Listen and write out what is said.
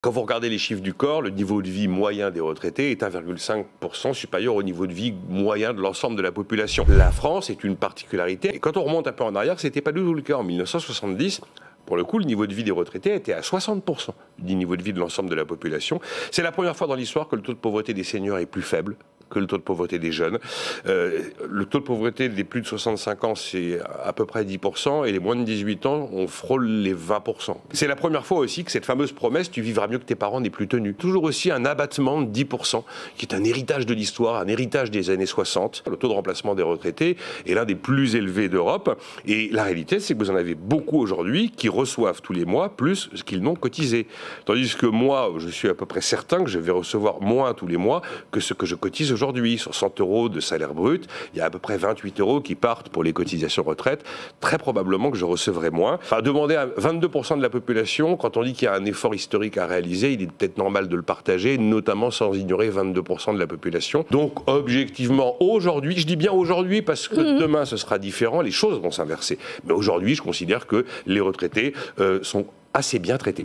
Quand vous regardez les chiffres du corps, le niveau de vie moyen des retraités est 1,5% supérieur au niveau de vie moyen de l'ensemble de la population. La France est une particularité. Et quand on remonte un peu en arrière, ce n'était pas du tout le cas. En 1970, pour le coup, le niveau de vie des retraités était à 60% du niveau de vie de l'ensemble de la population. C'est la première fois dans l'histoire que le taux de pauvreté des seniors est plus faible que le taux de pauvreté des jeunes. Le taux de pauvreté des plus de 65 ans, c'est à peu près 10%, et les moins de 18 ans, on frôle les 20%. C'est la première fois aussi que cette fameuse promesse « tu vivras mieux que tes parents » n'est plus tenue. Toujours aussi un abattement de 10%, qui est un héritage de l'histoire, un héritage des années 60. Le taux de remplacement des retraités est l'un des plus élevés d'Europe, et la réalité, c'est que vous en avez beaucoup aujourd'hui qui reçoivent tous les mois plus qu'ils n'ont cotisé. Tandis que moi, je suis à peu près certain que je vais recevoir moins tous les mois que ce que je cotise aujourd'hui. Sur 100 € de salaire brut, il y a à peu près 28 € qui partent pour les cotisations retraite. Très probablement que je recevrai moins. Enfin, demander à 22% de la population, quand on dit qu'il y a un effort historique à réaliser, il est peut-être normal de le partager, notamment sans ignorer 22% de la population. Donc, objectivement, aujourd'hui, je dis bien aujourd'hui parce que demain ce sera différent, les choses vont s'inverser. Mais aujourd'hui, je considère que les retraités sont assez bien traités.